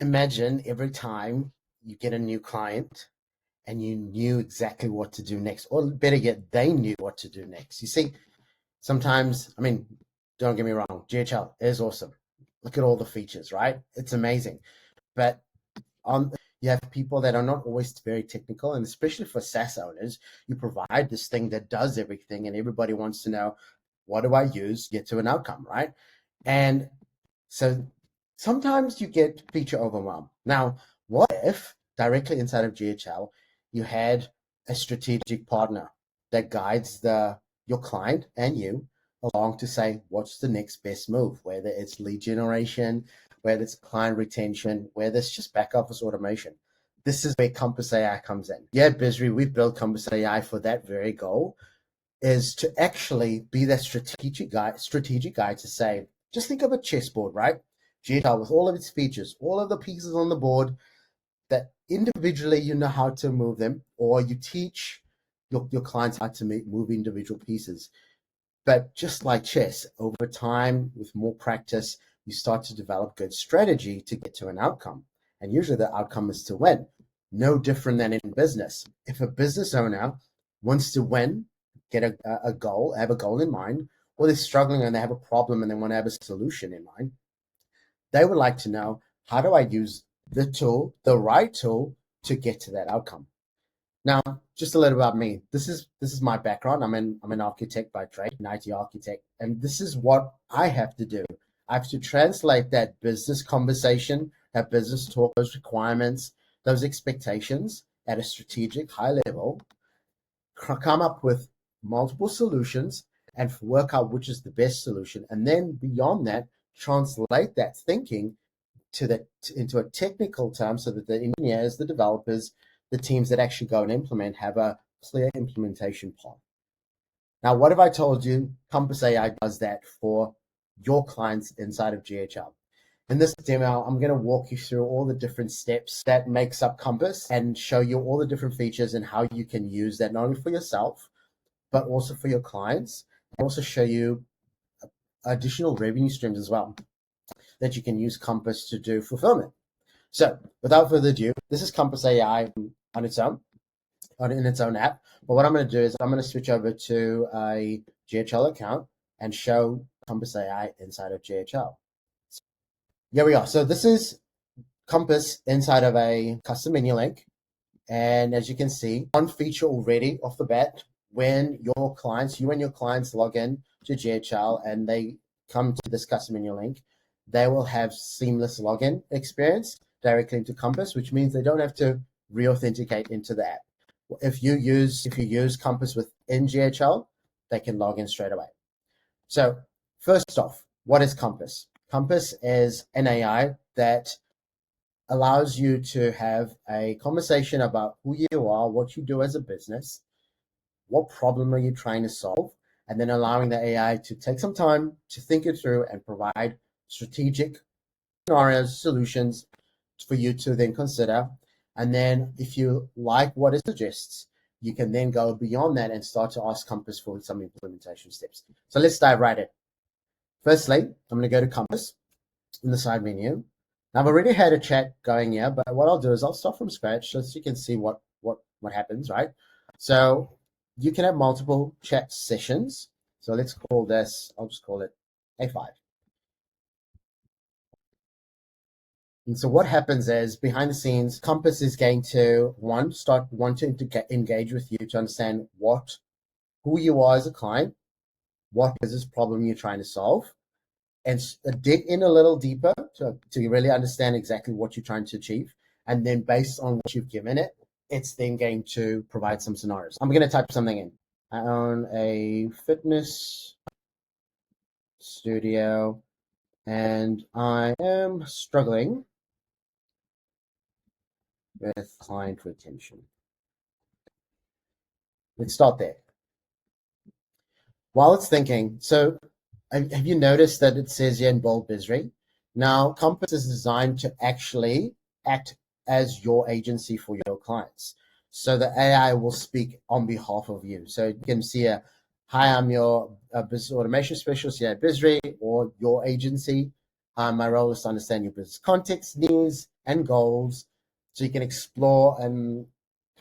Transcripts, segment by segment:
imagine every time you get a new client and you knew exactly what to do next, or better yet, they knew what to do next. You see, sometimes, I mean, don't get me wrong, GHL is awesome. Look at all the features, right? It's amazing. But on you have people that are not always very technical, and especially for SaaS owners, you provide this thing that does everything, and everybody wants to know, what do I use to get to an outcome, right? And so sometimes you get feature overwhelm. Now, what if directly inside of GHL you had a strategic partner that guides your client and you along to say what's the next best move, whether it's lead generation, whether it's client retention, whether it's just back office automation. This is where Compass AI comes in. Yeah, Bizri, we've built Compass AI for that very goal, is to actually be that strategic guide to say, just think of a chessboard, right? GTL with all of its features, all of the pieces on the board that individually you know how to move them, or you teach your clients how to move individual pieces. But just like chess, over time, with more practice, you start to develop good strategy to get to an outcome. And usually the outcome is to win. No different than in business. If a business owner wants to win, get a goal, have a goal in mind, or they're struggling and they have a problem and they want to have a solution in mind, they would like to know, how do I use the tool, the right tool, to get to that outcome? Now, just a little about me. This is my background. I'm an architect by trade, an IT architect, and this is what I have to do. I have to translate that business conversation, that business talk, those requirements, those expectations at a strategic high level, come up with multiple solutions and work out which is the best solution. And then beyond that, translate that thinking into a technical term so that the engineers, the developers, the teams that actually go and implement have a clear implementation path. Now, what have I told you? Compass AI does that for your clients inside of GHL. In this demo, I'm going to walk you through all the different steps that makes up Compass and show you all the different features and how you can use that not only for yourself, but also for your clients. And also show you additional revenue streams as well that you can use Compass to do fulfillment. So without further ado, this is Compass AI on its own, in its own app. But what I'm going to do is I'm going to switch over to a GHL account and show Compass AI inside of GHL. Here we are. So this is Compass inside of a custom menu link. And as you can see, one feature already off the bat, when you and your clients log in to GHL and they come to this custom menu link, they will have seamless login experience directly into Compass, which means they don't have to re-authenticate into the app. If you use Compass within GHL, they can log in straight away. So first off, what is Compass? Compass is an AI that allows you to have a conversation about who you are, what you do as a business, what problem are you trying to solve, and then allowing the AI to take some time to think it through and provide strategic scenarios, solutions for you to then consider. And then if you like what it suggests, you can then go beyond that and start to ask Compass for some implementation steps. So let's dive right in. Firstly, I'm going to go to Compass in the side menu. Now, I've already had a chat going here, but what I'll do is I'll start from scratch so you can see what happens, right? So you can have multiple chat sessions. So let's call this, I'll just call it A5. And so what happens is, behind the scenes, Compass is going to want to engage with you to understand who you are as a client, what business problem you're trying to solve, and dig in a little deeper to really understand exactly what you're trying to achieve. And then based on what you've given it, it's then going to provide some scenarios. I'm going to type something in. I own a fitness studio and I am struggling with client retention. Let's start there. While it's thinking, so have you noticed that it says here in bold Bizri? Now, Compass is designed to actually act as your agency for your clients. So the AI will speak on behalf of you. So you can see here, hi, I'm your business automation specialist here at Bizri, or your agency. My role is to understand your business context, needs, and goals, so you can explore and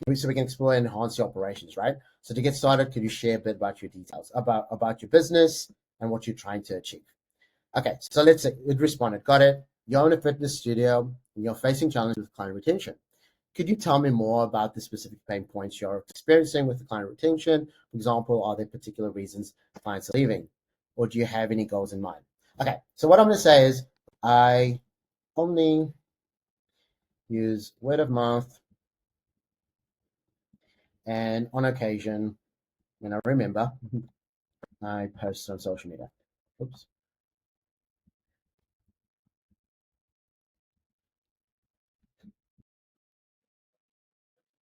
enhance your operations, right? So to get started, could you share a bit about your details about your business and what you're trying to achieve? Okay, so let's say it responded, got it. You own a fitness studio and you're facing challenges with client retention. Could you tell me more about the specific pain points you're experiencing with the client retention? For example, are there particular reasons clients are leaving? Or do you have any goals in mind? Okay, so what I'm going to say is I only use word of mouth, and on occasion, when I remember, I post on social media. Oops.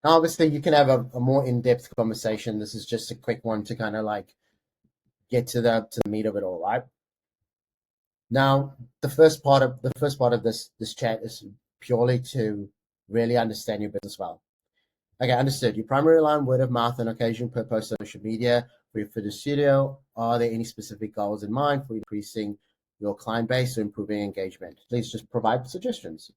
Now, obviously, you can have a more in-depth conversation. This is just a quick one to kind of like get to the meat of it all, right? Now, the first part of this chat is purely to really understand your business well. Okay, understood. You primarily rely on word of mouth and occasion per post on social media for the studio. Are there any specific goals in mind for increasing your client base or improving engagement? Please just provide suggestions.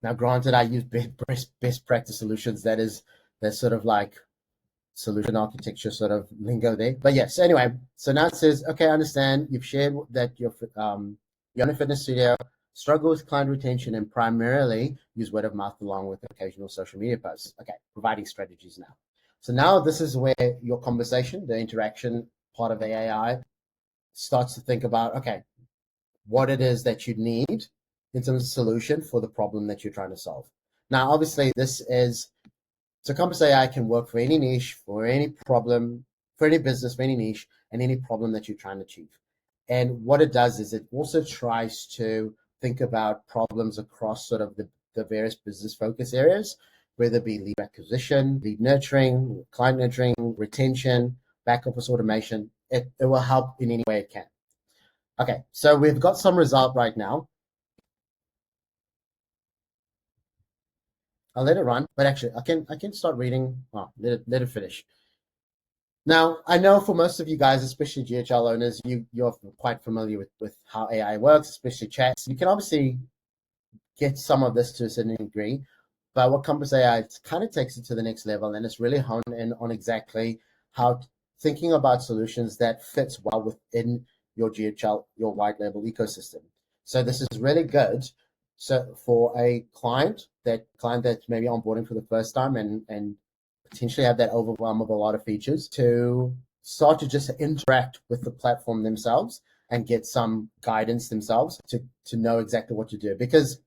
Now, granted, I use best practice solutions. That's sort of like solution architecture sort of lingo there. But yes, anyway, so now it says, okay, I understand you've shared that you're in a fitness studio, struggle with client retention, and primarily use word of mouth along with occasional social media posts. Okay, providing strategies now. So now this is where your conversation, the interaction part of the AI starts to think about, okay, what it is that you need in terms of solution for the problem that you're trying to solve. Now, obviously, this is so Compass AI can work for any niche, for any problem, for any business, for any niche, and any problem that you're trying to achieve. And what it does is it also tries to think about problems across sort of the various business focus areas, whether it be lead acquisition, lead nurturing, client nurturing, retention, back office automation. It will help in any way it can. Okay, so we've got some result right now. I'll let it run, but actually I can start reading. Oh, let it finish. Now, I know for most of you guys, especially GHL owners, you're quite familiar with how AI works, especially chats. You can obviously get some of this to a certain degree, but what Compass AI kind of takes it to the next level, and it's really honed in on exactly how thinking about solutions that fits well within your GHL, your white label ecosystem. So this is really good. So for a client that's maybe onboarding for the first time and potentially have that overwhelm of a lot of features to start to just interact with the platform themselves and get some guidance themselves to know exactly what to do. Because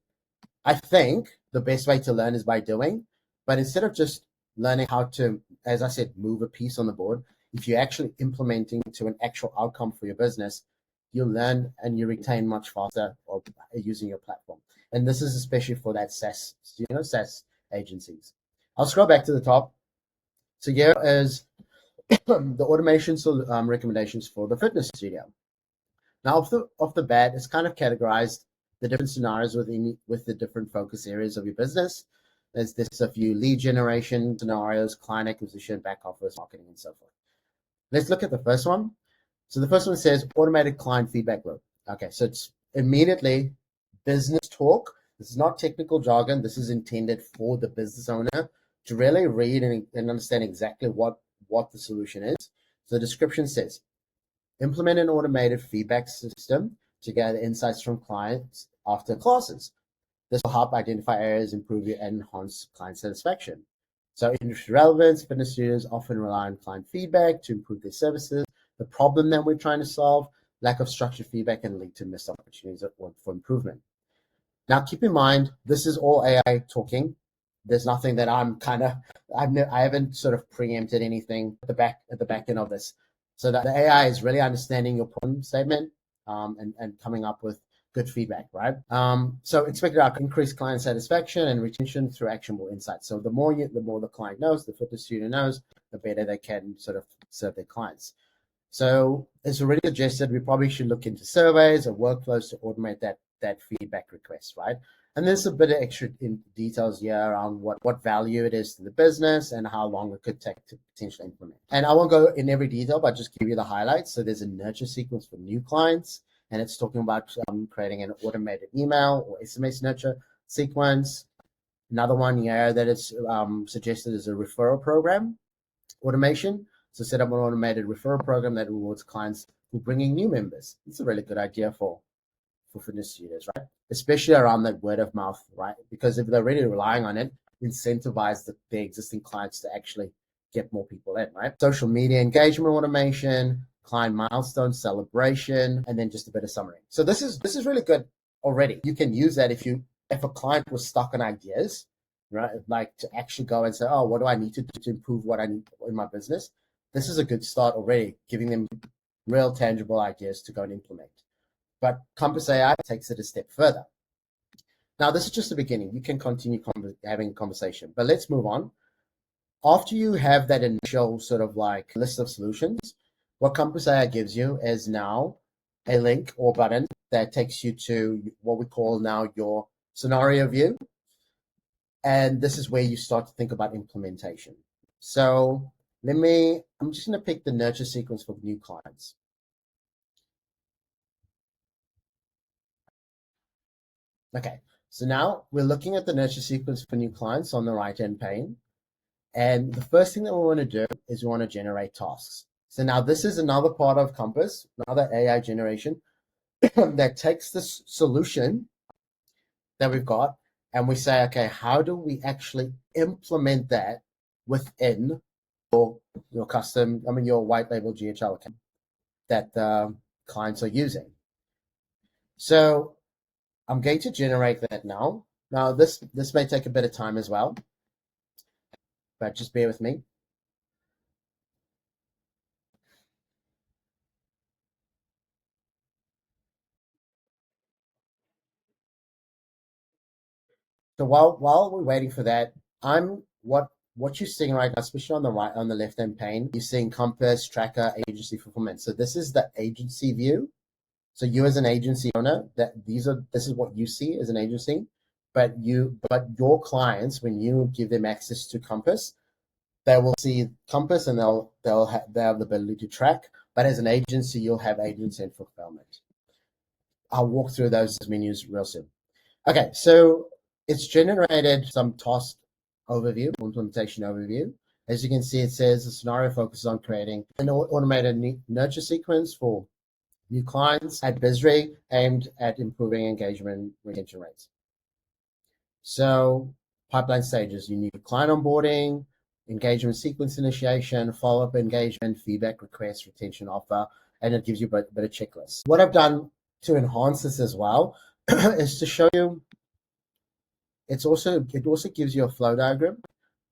I think the best way to learn is by doing, but instead of just learning how to, as I said, move a piece on the board, if you're actually implementing to an actual outcome for your business, you learn and you retain much faster or using your platform. And this is especially for that SaaS agencies. I'll scroll back to the top. So here is the automation recommendations for the fitness studio. Now, off the bat, it's kind of categorized the different scenarios with the different focus areas of your business. There's a few lead generation scenarios, client acquisition, back office, marketing, and so forth. Let's look at the first one. So the first one says automated client feedback loop. Okay, so it's immediately business talk. This is not technical jargon. This is intended for the business owner to really read and understand exactly what the solution is. So the description says, implement an automated feedback system to gather insights from clients after classes. This will help identify areas, improve and enhance client satisfaction. So industry relevance, fitness studios often rely on client feedback to improve their services. The problem that we're trying to solve, lack of structured feedback can lead to missed opportunities for improvement. Now, keep in mind, this is all AI talking. There's nothing that I haven't sort of preempted anything at the back end of this. So that the AI is really understanding your problem statement and coming up with good feedback, right? So expected outcome, increase client satisfaction and retention through actionable insights. So the more the client knows, the fitness studio knows, the better they can sort of serve their clients. So it's already suggested we probably should look into surveys or workflows to automate that feedback request, right? And there's a bit of extra details here around what value it is to the business and how long it could take to potentially implement. And I won't go in every detail, but just give you the highlights. So there's a nurture sequence for new clients, and it's talking about creating an automated email or SMS nurture sequence. Another one here that is suggested is a referral program automation. So set up an automated referral program that rewards clients for bringing new members. It's a really good idea for fitness studios, right? Especially around that word of mouth, right? Because if they're already relying on it, incentivize their existing clients to actually get more people in, right? Social media engagement automation, client milestone celebration, and then just a bit of summary. So this is really good already. You can use that if a client was stuck on ideas, right? Like to actually go and say, oh, what do I need to do to improve what I need in my business? This is a good start already, giving them real tangible ideas to go and implement. But Compass AI takes it a step further. Now, this is just the beginning. You can continue having conversation, but let's move on. After you have that initial sort of like list of solutions, what Compass AI gives you is now a link or button that takes you to what we call now your scenario view. And this is where you start to think about implementation. So I'm just going to pick the nurture sequence for new clients. Okay, so now we're looking at the nurture sequence for new clients on the right-hand pane. And the first thing that we want to do is we want to generate tasks. So now this is another part of Compass, another AI generation that takes this solution that we've got and we say, okay, how do we actually implement that within your custom, your white label GHL account that the clients are using. So I'm going to generate that now. Now this may take a bit of time as well, but just bear with me. So while we're waiting for that, what you're seeing right now, especially on the right, on the left-hand pane, you're seeing Compass, Tracker, Agency Fulfillment. So this is the agency view. So you as an agency owner, this is what you see as an agency, but your clients, when you give them access to Compass, they will see Compass and they have the ability to track. But as an agency, you'll have agency and fulfillment. I'll walk through those menus real soon. Okay, so it's generated some task overview, implementation overview. As you can see, it says the scenario focuses on creating an automated nurture sequence for new clients at BizRe aimed at improving engagement retention rates. So pipeline stages, you need client onboarding, engagement sequence initiation, follow-up engagement, feedback request, retention offer, and it gives you a bit of checklist. What I've done to enhance this as well is to show you it also gives you a flow diagram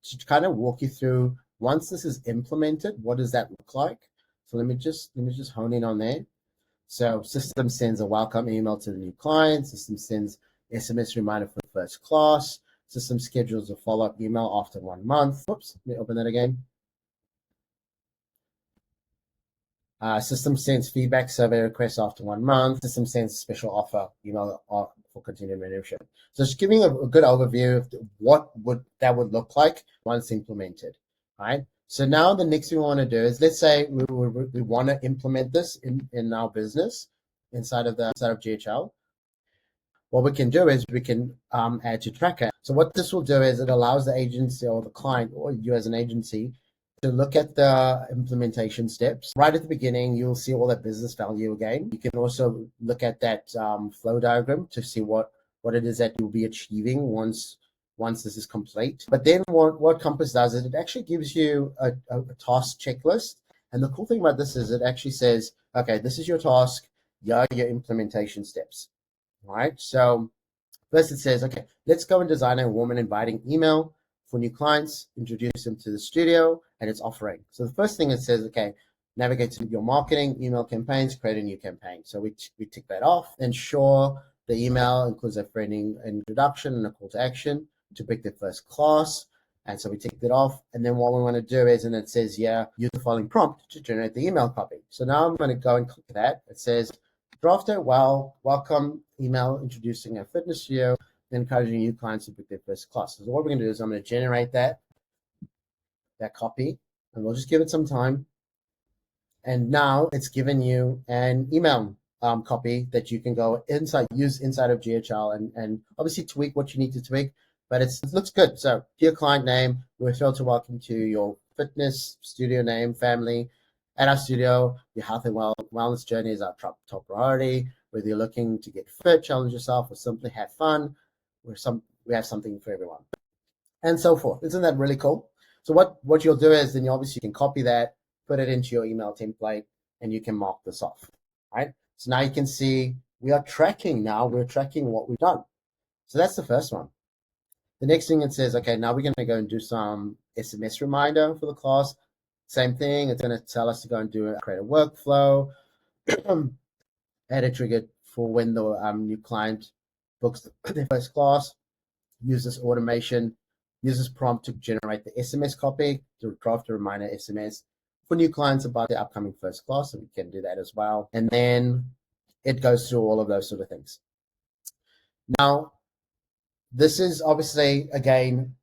to kind of walk you through once this is implemented, what does that look like? So let me just hone in on there. So system sends a welcome email to the new client. System sends SMS reminder for the first class. System schedules a follow-up email after 1 month. Oops, let me open that again. System sends feedback survey request after 1 month. System sends special offer email for continued membership. So just giving a good overview of what that would look like once implemented, right? So now the next thing we want to do is, let's say we want to implement this in our business inside of GHL. What we can do is we can add to Tracker. So what this will do is it allows the agency or the client or you as an agency to look at the implementation steps. Right at the beginning, you'll see all that business value again. You can also look at that flow diagram to see what it is that you'll be achieving once this is complete. But then what Compass does is it actually gives you a task checklist. And the cool thing about this is it actually says, okay, this is your task, here are your implementation steps, right? So first it says, okay, let's go and design a warm and inviting email for new clients, introduce them to the studio and its offering. So the first thing it says, okay, navigate to your marketing, email campaigns, create a new campaign. So we tick that off. Ensure the email includes a friendly introduction and a call to action to pick their first class. And so we ticked it off. And then what we want to do is, and it says, yeah, use the following prompt to generate the email copy. So now I'm going to go and click that. It says, draft a welcome email introducing our fitness studio and encouraging new clients to book their first class. So what we're going to do is I'm going to generate that copy, and we'll just give it some time. And now it's given you an email copy that you can go use inside of GHL and obviously tweak what you need to tweak, but it looks good. So dear client name, we're thrilled to welcome to your fitness studio name, family. At our studio, your health and wellness journey is our top priority. Whether you're looking to get fit, challenge yourself, or simply have fun, we have something for everyone, and so forth. Isn't that really cool? So what you'll do is then you obviously can copy that, put it into your email template, and you can mark this off, right? So now you can see we're tracking what we've done. So that's the first one. The next thing it says, okay, now we're going to go and do some SMS reminder for the class. Same thing, it's going to tell us to go and create a workflow, add a trigger for when the new client books their first class, use this automation, use this prompt to generate the SMS copy, to draft a reminder SMS for new clients about the upcoming first class, so we can do that as well. And then it goes through all of those sort of things. Now, this is obviously, again,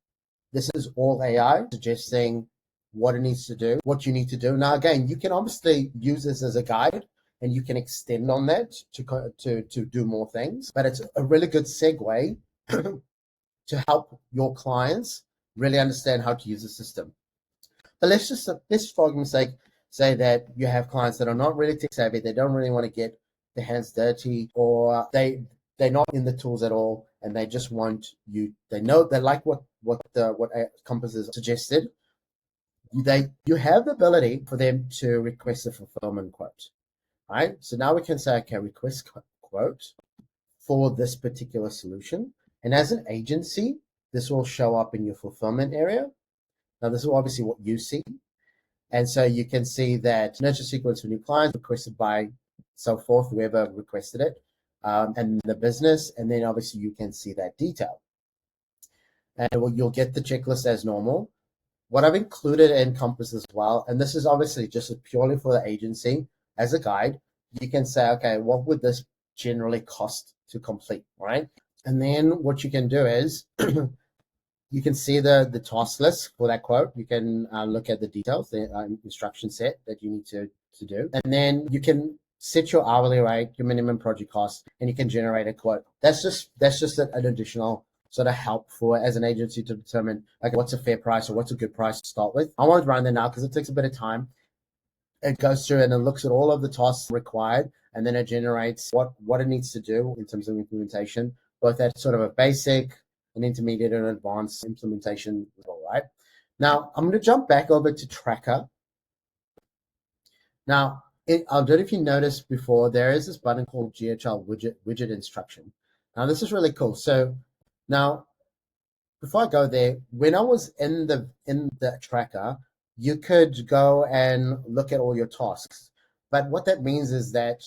this is all AI suggesting what it needs to do, what you need to do. Now, again, you can obviously use this as a guide and you can extend on that to do more things, but it's a really good segue to help your clients really understand how to use the system. But let's for argument's sake say that you have clients that are not really tech savvy, they don't really want to get their hands dirty, or they're not in the tools at all, and they just want you. They know they like what Compass has suggested. You have the ability for them to request a fulfillment quote, right? So now we can say, okay, request quote for this particular solution, and as an agency, this will show up in your fulfillment area. Now, this is obviously what you see. And so you can see that nurture sequence for new clients requested by so forth, whoever requested it, and the business. And then obviously you can see that detail. And you'll get the checklist as normal. What I've included in Compass as well, and this is obviously just purely for the agency as a guide, you can say, okay, what would this generally cost to complete, right? And then what you can do is you can see the task list for that quote. You can look at the details, the instruction set that you need to do. And then you can set your hourly rate, your minimum project cost, and you can generate a quote. That's just an additional sort of help for as an agency to determine, okay, what's a fair price or what's a good price to start with. I won't run there now because it takes a bit of time. It goes through and it looks at all of the tasks required, and then it generates what it needs to do in terms of implementation, both at sort of a basic, an intermediate, and advanced implementation level, right? Now, I'm going to jump back over to Tracker. Now, I don't know if you noticed before, there is this button called GHL widget instruction. Now, this is really cool. So now, before I go there, when I was in the Tracker, you could go and look at all your tasks. But what that means is that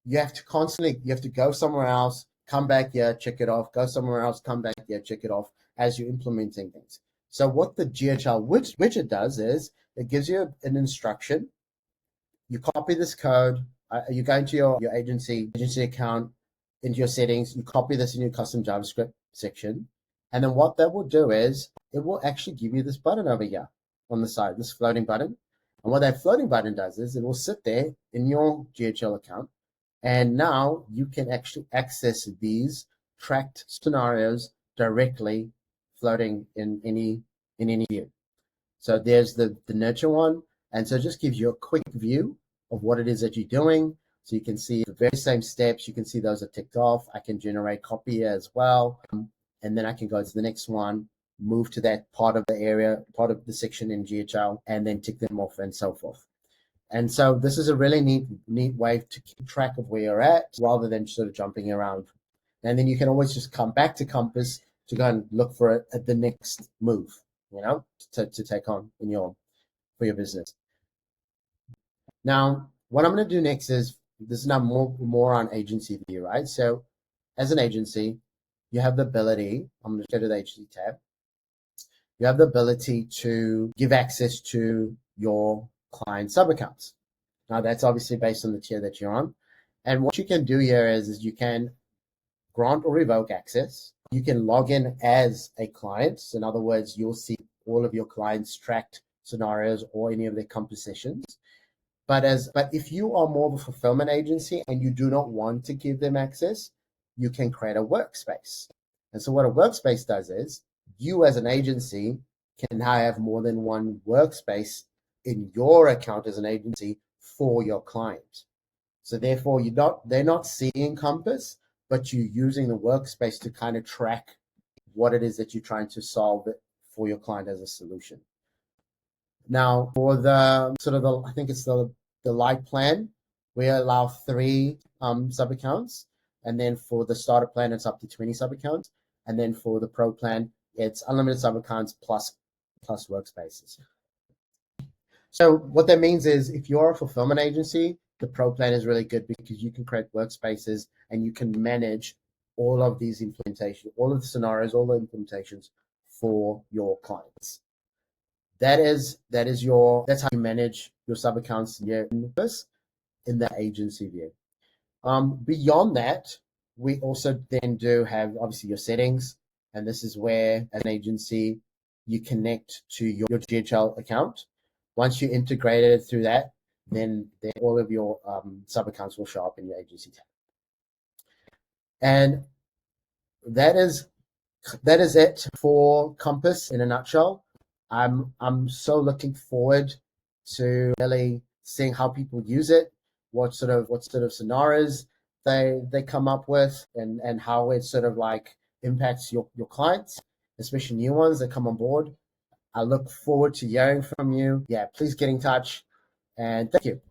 you have to go somewhere else, come back here, check it off, go somewhere else, come back here, check it off as you're implementing things. So what the GHL widget does is it gives you an instruction. You copy this code, you go into your agency account, into your settings, you copy this in your custom JavaScript section. And then what that will do is it will actually give you this button over here on the side, this floating button. And what that floating button does is it will sit there in your GHL account. And now you can actually access these tracked scenarios directly floating in any view. So there's the nurture one. And so it just gives you a quick view of what it is that you're doing. So you can see the very same steps. You can see those are ticked off. I can generate copy as well. And then I can go to the next one, move to that part of the section in GHL, and then tick them off and so forth. And so this is a really neat way to keep track of where you're at rather than sort of jumping around. And then you can always just come back to Compass to go and look for it at the next move, to take on for your business. Now, what I'm going to do next is this is now more on agency view, right? So as an agency, you have the ability, I'm going to go to the agency tab. you have the ability to give access to your client sub-accounts. Now, that's obviously based on the tier that you're on. And what you can do here is you can grant or revoke access. You can log in as a client. So in other words, you'll see all of your clients' tracked scenarios or any of their Compass sessions. But if you are more of a fulfillment agency and you do not want to give them access, you can create a workspace. And so what a workspace does is you as an agency can now have more than one workspace in your account as an agency for your client. So therefore they're not seeing Compass, but you're using the workspace to kind of track what it is that you're trying to solve for your client as a solution. Now, for the I think it's the light plan, we allow 3 sub accounts, and then for the starter plan, it's up to 20 sub accounts, and then for the pro plan, it's unlimited sub accounts plus workspaces. So what that means is, if you're a fulfillment agency, the pro plan is really good because you can create workspaces and you can manage all of these implementations, all of the scenarios, all the implementations for your clients. That's how you manage your sub accounts here in the agency view. Beyond that, we also then do have obviously your settings, and this is where as an agency you connect to your GHL account. Once you integrate it through that, then all of your sub accounts will show up in your agency tab. And that is it for Compass in a nutshell. I'm so looking forward to really seeing how people use it, what sort of scenarios they come up with, and how it sort of like impacts your clients, especially new ones that come on board. I look forward to hearing from you. Yeah, please get in touch, and thank you.